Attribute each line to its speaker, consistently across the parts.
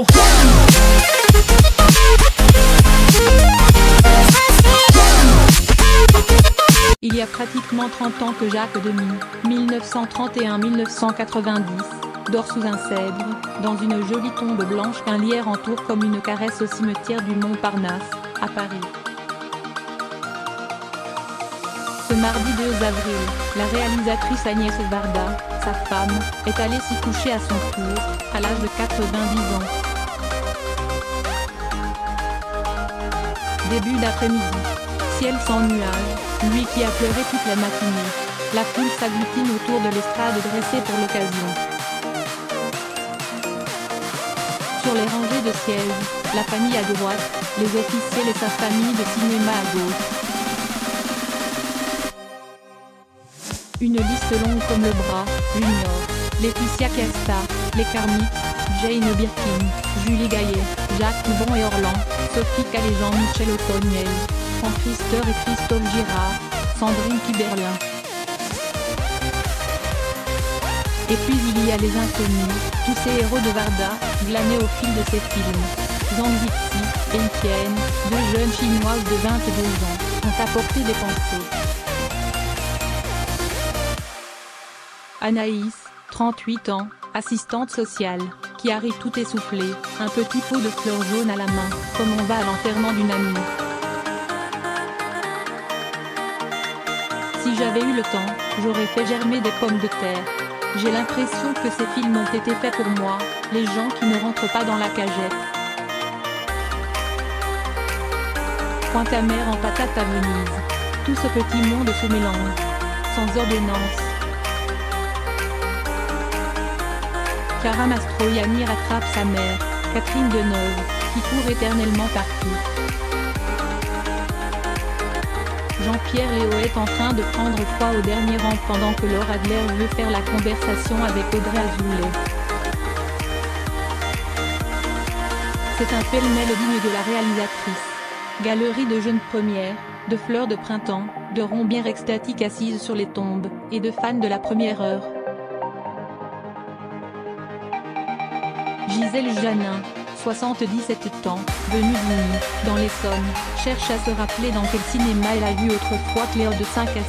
Speaker 1: go.
Speaker 2: Il y a pratiquement 30 ans que Jacques Demy, 1931-1990, dort sous un cèdre, dans une jolie tombe blanche qu'un lierre entoure comme une caresse au cimetière du Montparnasse, à Paris. Ce mardi 2 avril, la réalisatrice Agnès Varda, sa femme, est allée s'y coucher à son tour, à l'âge de 90 ans. Début d'après-midi. Ciel sans nuages, lui qui a pleuré toute la matinée. La foule s'agglutine autour de l'estrade dressée pour l'occasion. Sur les rangées de sièges, la famille à droite, les officiels et sa famille de cinéma à gauche. Une liste longue comme le bras, Junior, Laetitia Casta, les Carmites, Jane Birkin, Julie Gaillet, Jacques Toubon et Orlan, Sophie Caléjean, Michel Otoniel, Franck Rister et Christophe Girard, Sandrine Kiberlin. Et puis il y a les inconnus, tous ces héros de Varda, glanés au fil de ses films. Zhang Yixi et Etienne, deux jeunes chinoises de 22 ans, ont apporté des pensées. Anaïs, 38 ans, assistante sociale, qui arrive tout essoufflée, un petit pot de fleurs jaunes à la main, comme on va à l'enterrement d'une amie. Si j'avais eu le temps, j'aurais fait germer des pommes de terre. J'ai l'impression que ces films ont été faits pour moi, les gens qui ne rentrent pas dans la cagette. Pointe à mer en patate à Venise. Tout ce petit monde se mélange, sans ordonnance. Chiara Mastroianni rattrape sa mère, Catherine Deneuve, qui court éternellement partout. Jean-Pierre Léo est en train de prendre froid au dernier rang pendant que Laura Adler veut faire la conversation avec Audrey Azoulay. C'est un pêle-mêle digne de la réalisatrice. Galerie de jeunes premières, de fleurs de printemps, de rombières extatiques assises sur les tombes, et de fans de la première heure. Gisèle Janin, 77 ans, venue d'Igny, dans l'Essonne, cherche à se rappeler dans quel cinéma elle a vu autrefois Claire de 5 à 7.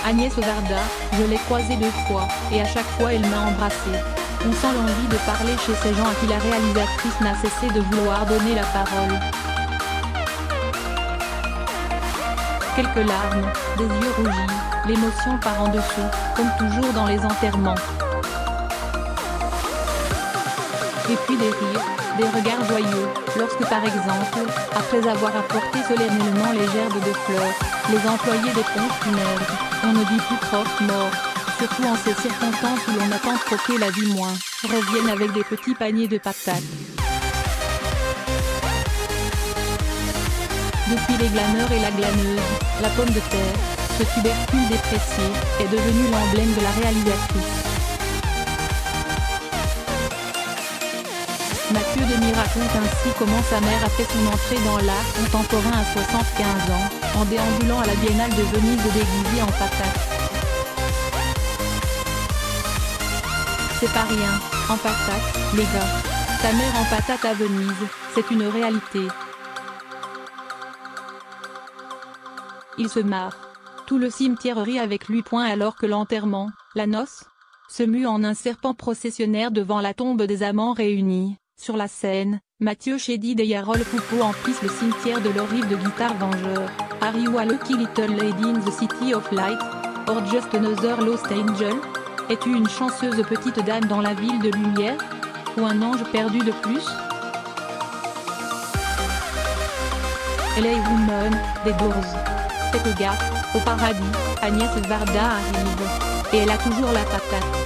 Speaker 2: Agnès Varda, je l'ai croisée 2 fois, et à chaque fois elle m'a embrassée. On sent l'envie de parler chez ces gens à qui la réalisatrice n'a cessé de vouloir donner la parole. Quelques larmes, des yeux rougis, l'émotion par en dessous, comme toujours dans les enterrements. Et puis des rires, des regards joyeux, lorsque par exemple, après avoir apporté solennellement les gerbes de fleurs, les employés des pompes funèbres, on ne dit plus prof mort, surtout en ces circonstances où l'on attend croquer la vie moins, reviennent avec des petits paniers de patates. Depuis les glaneurs et la glaneuse, la pomme de terre, ce tubercule déprécié, est devenu l'emblème de la réalisatrice. Mathieu Demy raconte ainsi comment sa mère a fait son entrée dans l'art contemporain à 75 ans, en déambulant à la Biennale de Venise déguisée en patate. C'est pas rien, en patate, les gars. Sa mère en patate à Venise, c'est une réalité. Il se marre. Tout le cimetière rit avec lui. Alors que l'enterrement, la noce, se mue en un serpent processionnaire devant la tombe des amants réunis. Sur la scène, Mathieu Chédid et Yarol Poupeau emplissent le cimetière de leur riff de guitare vengeur. Are you a lucky little lady in the city of light? Or just another lost angel? Es-tu une chanceuse petite dame dans la ville de lumière? Ou un ange perdu de plus? LA Woman, des Doors. Faites gaffe, au paradis, Agnès Varda arrive. Et elle a toujours la patate.